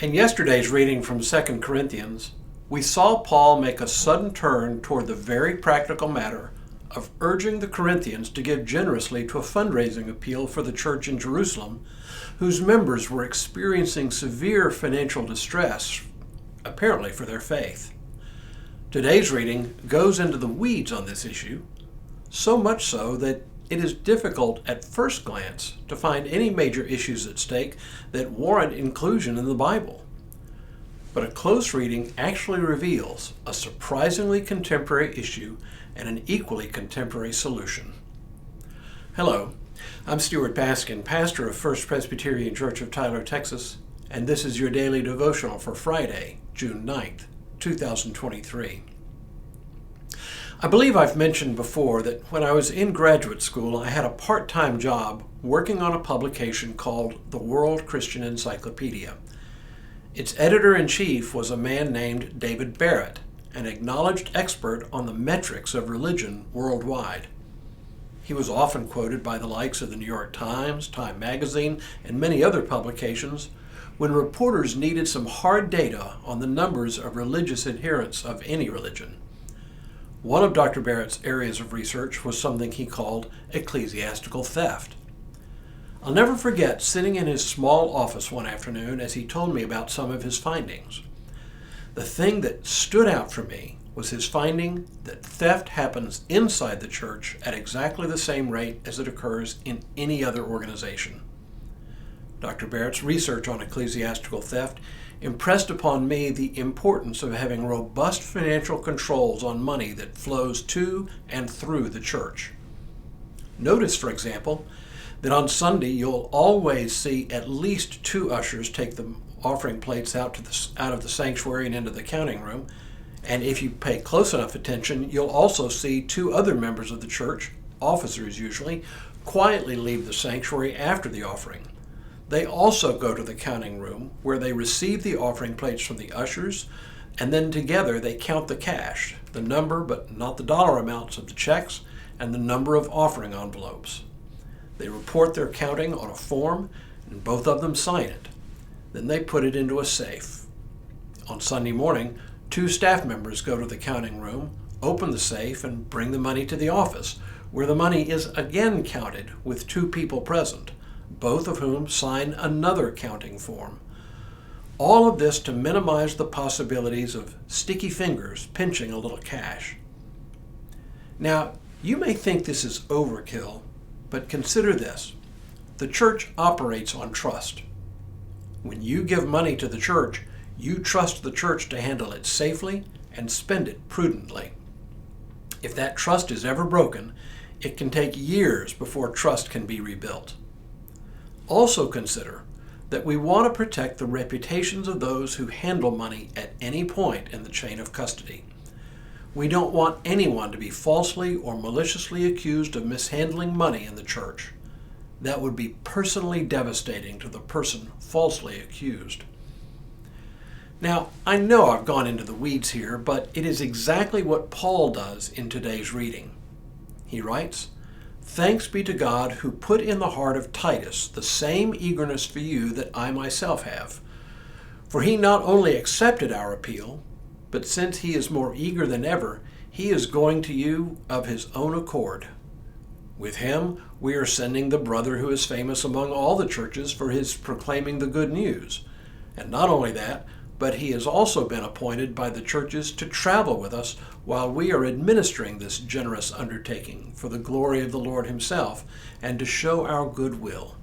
In yesterday's reading from 2 Corinthians, we saw Paul make a sudden turn toward the very practical matter of urging the Corinthians to give generously to a fundraising appeal for the church in Jerusalem, whose members were experiencing severe financial distress, apparently for their faith. Today's reading goes into the weeds on this issue, so much so that it is difficult at first glance to find any major issues at stake that warrant inclusion in the Bible. But a close reading actually reveals a surprisingly contemporary issue and an equally contemporary solution. Hello, I'm Stuart Baskin, pastor of First Presbyterian Church of Tyler, Texas, and this is your daily devotional for Friday, June 9th, 2023. I believe I've mentioned before that when I was in graduate school, I had a part-time job working on a publication called the World Christian Encyclopedia. Its editor-in-chief was a man named David Barrett, an acknowledged expert on the metrics of religion worldwide. He was often quoted by the likes of the New York Times, Time Magazine, and many other publications when reporters needed some hard data on the numbers of religious adherents of any religion. One of Dr. Barrett's areas of research was something he called ecclesiastical theft. I'll never forget sitting in his small office one afternoon as he told me about some of his findings. The thing that stood out for me was his finding that theft happens inside the church at exactly the same rate as it occurs in any other organization. Dr. Barrett's research on ecclesiastical theft impressed upon me the importance of having robust financial controls on money that flows to and through the church. Notice, for example, that on Sunday you'll always see at least two ushers take the offering plates out of the sanctuary and into the counting room, and if you pay close enough attention, you'll also see two other members of the church, officers usually, quietly leave the sanctuary after the offering. They also go to the counting room where they receive the offering plates from the ushers, and then together they count the cash, the number but not the dollar amounts of the checks, and the number of offering envelopes. They report their counting on a form, and both of them sign it. Then they put it into a safe. On Sunday morning, two staff members go to the counting room, open the safe, and bring the money to the office, where the money is again counted with two people present, both of whom sign another counting form. All of this to minimize the possibilities of sticky fingers pinching a little cash. Now, you may think this is overkill, but consider this. The church operates on trust. When you give money to the church, you trust the church to handle it safely and spend it prudently. If that trust is ever broken, it can take years before trust can be rebuilt. Also consider that we want to protect the reputations of those who handle money at any point in the chain of custody. We don't want anyone to be falsely or maliciously accused of mishandling money in the church. That would be personally devastating to the person falsely accused. Now, I know I've gone into the weeds here, but it is exactly what Paul does in today's reading. He writes, "Thanks be to God who put in the heart of Titus the same eagerness for you that I myself have. For he not only accepted our appeal, but since he is more eager than ever, he is going to you of his own accord. With him we are sending the brother who is famous among all the churches for his proclaiming the good news. And not only that, but he has also been appointed by the churches to travel with us while we are administering this generous undertaking for the glory of the Lord himself and to show our goodwill.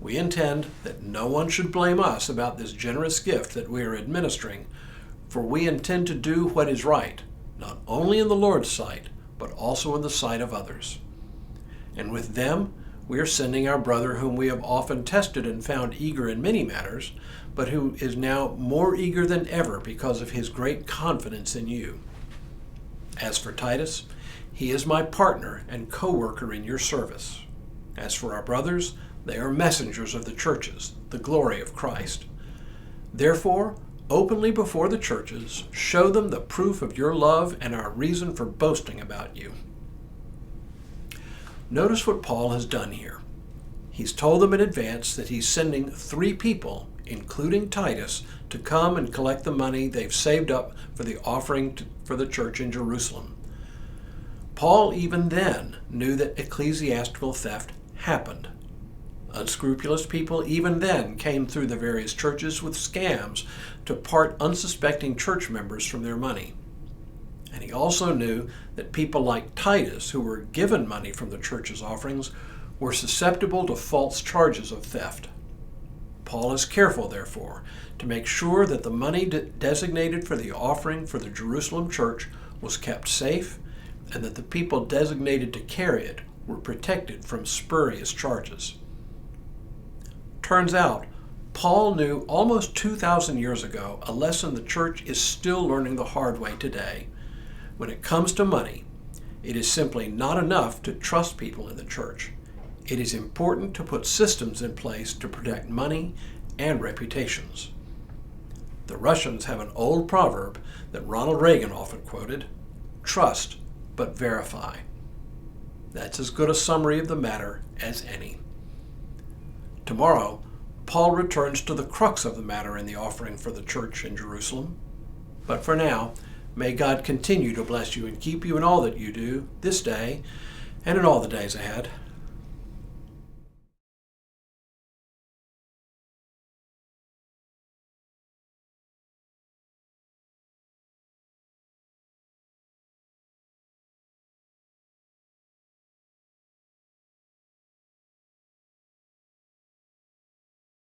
We intend that no one should blame us about this generous gift that we are administering, for we intend to do what is right, not only in the Lord's sight, but also in the sight of others. And with them, we are sending our brother whom we have often tested and found eager in many matters, but who is now more eager than ever because of his great confidence in you. As for Titus, he is my partner and co-worker in your service. As for our brothers, they are messengers of the churches, the glory of Christ. Therefore, openly before the churches, show them the proof of your love and our reason for boasting about you." Notice what Paul has done here. He's told them in advance that he's sending 3 people including Titus, to come and collect the money they've saved up for the offering for the church in Jerusalem. Paul even then knew that ecclesiastical theft happened. Unscrupulous people even then came through the various churches with scams to part unsuspecting church members from their money. And he also knew that people like Titus, who were given money from the church's offerings, were susceptible to false charges of theft. Paul is careful, therefore, to make sure that the money designated for the offering for the Jerusalem church was kept safe and that the people designated to carry it were protected from spurious charges. Turns out, Paul knew almost 2,000 years ago a lesson the church is still learning the hard way today. When it comes to money, it is simply not enough to trust people in the church. It is important to put systems in place to protect money and reputations. The Russians have an old proverb that Ronald Reagan often quoted: "Trust, but verify." That's as good a summary of the matter as any. Tomorrow, Paul returns to the crux of the matter in the offering for the church in Jerusalem. But for now, may God continue to bless you and keep you in all that you do this day and in all the days ahead.